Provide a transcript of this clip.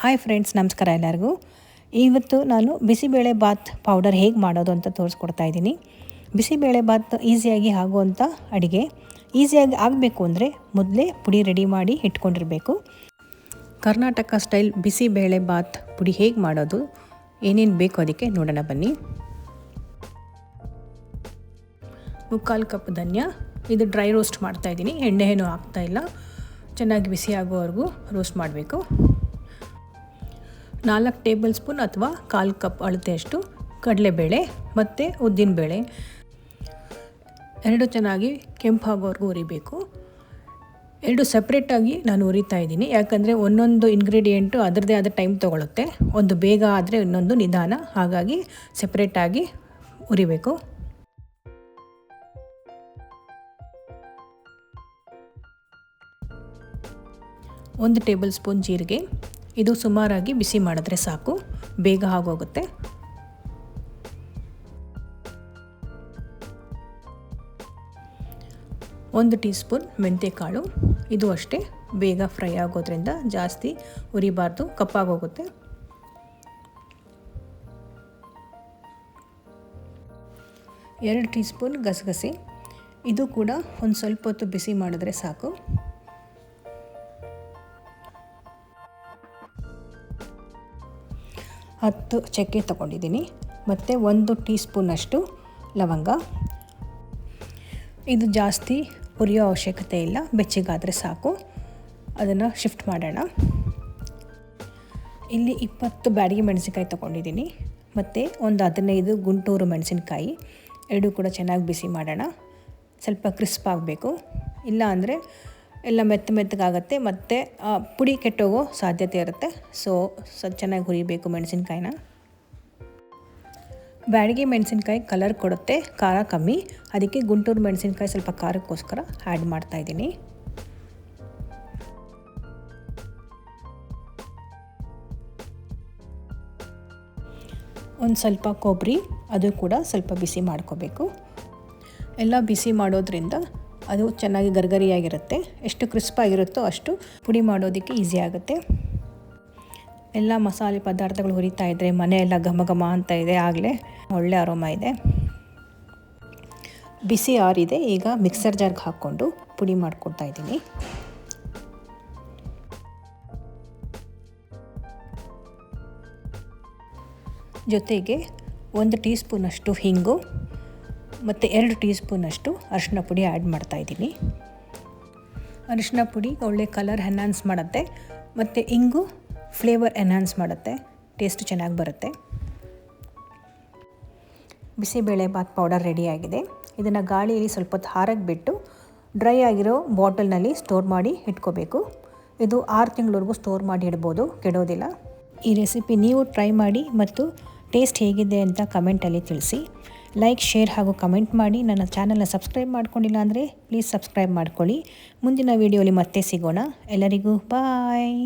Hi friends, ನಮಸ್ಕಾರ ಎಲ್ಲರಿಗೂ. ಇವತ್ತು ನಾನು ಬಿಸಿಬೇಳೆ ಬಾತ್ ಪೌಡರ್ ಹೇಗೆ ಮಾಡೋದು ಅಂತ ತೋರಿಸ್ಕೊಡ್ತಾ ಇದ್ದೀನಿ. ಬಿಸಿಬೇಳೆ ಬಾತ್ ಈಸಿಯಾಗಿ ಆಗುವಂಥ ಅಡುಗೆ. ಈಸಿಯಾಗಿ ಆಗಬೇಕು ಅಂದರೆ ಮೊದಲೇ ಪುಡಿ ರೆಡಿ ಮಾಡಿ ಇಟ್ಕೊಂಡಿರಬೇಕು. ಕರ್ನಾಟಕ ಸ್ಟೈಲ್ ಬಿಸಿಬೇಳೆ ಬಾತ್ ಪುಡಿ ಹೇಗೆ ಮಾಡೋದು, ಏನೇನು ಬೇಕು ಅದಕ್ಕೆ ನೋಡೋಣ ಬನ್ನಿ. 3/4 ಕಪ್ ಧನ್ಯ, ಇದು ಡ್ರೈ ರೋಸ್ಟ್ ಮಾಡ್ತಾಯಿದ್ದೀನಿ, ಎಣ್ಣೆ ಏನು ಹಾಕ್ತಾಯಿಲ್ಲ. ಚೆನ್ನಾಗಿ ಬಿಸಿ ಆಗೋವರೆಗೂ ರೋಸ್ಟ್ ಮಾಡಬೇಕು. 4 ಟೇಬಲ್ ಸ್ಪೂನ್ ಅಥವಾ 1/4 ಕಪ್ ಅಳತೆಯಷ್ಟು ಕಡಲೆಬೇಳೆ ಮತ್ತು ಉದ್ದಿನಬೇಳೆ 2 ಚೆನ್ನಾಗಿ ಕೆಂಪಾಗೋವರೆಗೂ ಹುರಿಬೇಕು. 2 ಸಪ್ರೇಟಾಗಿ ನಾನು ಹುರಿತಾ ಇದ್ದೀನಿ, ಯಾಕಂದರೆ ಒಂದೊಂದು ಇಂಗ್ರೀಡಿಯೆಂಟು ಅದರದ್ದೇ ಆದ ಟೈಮ್ ತೊಗೊಳುತ್ತೆ. ಒಂದು ಬೇಗ ಆದರೆ ಇನ್ನೊಂದು ನಿಧಾನ, ಹಾಗಾಗಿ ಸಪ್ರೇಟಾಗಿ ಹುರಿಬೇಕು. 1 ಟೇಬಲ್ ಸ್ಪೂನ್ ಜೀರಿಗೆ, ಇದು ಸುಮಾರಾಗಿ ಬಿಸಿ ಮಾಡಿದ್ರೆ ಸಾಕು, ಬೇಗ ಆಗೋಗುತ್ತೆ. 1 ಟೀ ಸ್ಪೂನ್ ಮೆಂತ್ಯಕಾಳು, ಇದು ಅಷ್ಟೇ ಬೇಗ ಫ್ರೈ ಆಗೋದ್ರಿಂದ ಜಾಸ್ತಿ ಹುರಿಬಾರ್ದು, ಕಪ್ಪಾಗೋಗುತ್ತೆ. 2 ಟೀ ಸ್ಪೂನ್ ಗಸಗಸೆ, ಇದು ಕೂಡ ಒಂದು ಸ್ವಲ್ಪ ಹೊತ್ತು ಬಿಸಿ ಮಾಡಿದ್ರೆ ಸಾಕು. 10 ಚಕ್ಕೆ ತಗೊಂಡಿದ್ದೀನಿ ಮತ್ತು 1 ಟೀ ಸ್ಪೂನಷ್ಟು ಲವಂಗ. ಇದು ಜಾಸ್ತಿ ಹುರಿಯೋ ಅವಶ್ಯಕತೆ ಇಲ್ಲ, ಬೆಚ್ಚಗಾದರೆ ಸಾಕು. ಅದನ್ನು ಶಿಫ್ಟ್ ಮಾಡೋಣ. ಇಲ್ಲಿ 20 ಬ್ಯಾಡಗಿ ಮೆಣಸಿನ್ಕಾಯಿ ತೊಗೊಂಡಿದ್ದೀನಿ ಮತ್ತು ಒಂದು 15 ಗುಂಟೂರು ಮೆಣಸಿನ್ಕಾಯಿ. 2 ಕೂಡ ಚೆನ್ನಾಗಿ ಬಿಸಿ ಮಾಡೋಣ. ಸ್ವಲ್ಪ ಕ್ರಿಸ್ಪ್ ಆಗಬೇಕು, ಇಲ್ಲ ಅಂದರೆ ಎಲ್ಲ ಮೆತ್ತಗಾಗುತ್ತೆ ಮತ್ತು ಪುಡಿ ಕೆಟ್ಟೋಗೋ ಸಾಧ್ಯತೆ ಇರುತ್ತೆ. ಸೊ ಚೆನ್ನಾಗಿ ಹುರಿಬೇಕು ಮೆಣಸಿನ್ಕಾಯಿನ. ಬ್ಯಾಡಗಿ ಮೆಣಸಿನ್ಕಾಯಿ ಕಲರ್ ಕೊಡುತ್ತೆ, ಖಾರ ಕಮ್ಮಿ, ಅದಕ್ಕೆ ಗುಂಟೂರು ಮೆಣಸಿನ್ಕಾಯಿ ಸ್ವಲ್ಪ ಖಾರಕ್ಕೋಸ್ಕರ ಆ್ಯಡ್ ಮಾಡ್ತಾಯಿದ್ದೀನಿ. ಒಂದು ಸ್ವಲ್ಪ ಕೊಬ್ಬರಿ, ಅದು ಕೂಡ ಸ್ವಲ್ಪ ಬಿಸಿ ಮಾಡ್ಕೋಬೇಕು. ಎಲ್ಲ ಬಿಸಿ ಮಾಡೋದ್ರಿಂದ ಅದು ಚೆನ್ನಾಗಿ ಗರ್ಗರಿಯಾಗಿರುತ್ತೆ. ಎಷ್ಟು ಕ್ರಿಸ್ಪಾಗಿರುತ್ತೋ ಅಷ್ಟು ಪುಡಿ ಮಾಡೋದಕ್ಕೆ ಈಸಿ ಆಗುತ್ತೆ. ಎಲ್ಲ ಮಸಾಲೆ ಪದಾರ್ಥಗಳು ಹುರಿತಾ ಇದ್ದರೆ ಮನೆಯೆಲ್ಲ ಘಮ ಘಮ ಅಂತ ಇದೆ, ಆಗಲೇ ಒಳ್ಳೆ ಅರೋಮ ಇದೆ. ಬಿಸಿ ಆರಿದೆ, ಈಗ ಮಿಕ್ಸರ್ ಜಾರ್ಗೆ ಹಾಕ್ಕೊಂಡು ಪುಡಿ ಮಾಡ್ಕೊಳ್ತಾ ಇದ್ದೀನಿ. ಜೊತೆಗೆ 1 ಟೀ ಸ್ಪೂನಷ್ಟು ಹಿಂಗು ಮತ್ತು 2 ಟೀ ಸ್ಪೂನಷ್ಟು ಅರಿಶಿನ ಪುಡಿ ಆ್ಯಡ್ ಮಾಡ್ತಾಯಿದ್ದೀನಿ. ಅರಿಶಿನ ಪುಡಿ ಒಳ್ಳೆ ಕಲರ್ ಎನ್ಹಾನ್ಸ್ ಮಾಡುತ್ತೆ ಮತ್ತು ಹಿಂಗು ಫ್ಲೇವರ್ ಎನ್ಹಾನ್ಸ್ ಮಾಡುತ್ತೆ, ಟೇಸ್ಟ್ ಚೆನ್ನಾಗಿ ಬರುತ್ತೆ. ಬಿಸಿಬೇಳೆ ಬಾತ್ ಪೌಡರ್ ರೆಡಿಯಾಗಿದೆ. ಇದನ್ನು ಗಾಳಿಯಲ್ಲಿ ಸ್ವಲ್ಪ ಹೊತ್ತು ಹಾರಕ್ಕೆ ಬಿಟ್ಟು ಡ್ರೈ ಆಗಿರೋ ಬಾಟಲ್ನಲ್ಲಿ ಸ್ಟೋರ್ ಮಾಡಿ ಇಟ್ಕೋಬೇಕು. ಇದು 6 ತಿಂಗಳವರೆಗೂ ಸ್ಟೋರ್ ಮಾಡಿ ಇಡ್ಬೋದು, ಕೆಡೋದಿಲ್ಲ. ಈ ರೆಸಿಪಿ ನೀವು ಟ್ರೈ ಮಾಡಿ ಮತ್ತು ಟೇಸ್ಟ್ ಹೇಗಿದೆ ಅಂತ ಕಮೆಂಟಲ್ಲಿ ತಿಳಿಸಿ. ಲೈಕ್, ಶೇರ್ ಹಾಗೂ ಕಮೆಂಟ್ ಮಾಡಿ. ನನ್ನ ಚಾನಲ್ನ ಸಬ್ಸ್ಕ್ರೈಬ್ ಮಾಡ್ಕೊಂಡಿಲ್ಲ ಅಂದರೆ ಪ್ಲೀಸ್ ಸಬ್ಸ್ಕ್ರೈಬ್ ಮಾಡ್ಕೊಳ್ಳಿ. ಮುಂದಿನ ವೀಡಿಯೋಲಿ ಮತ್ತೆ ಸಿಗೋಣ. ಎಲ್ಲರಿಗೂ ಬಾಯ್.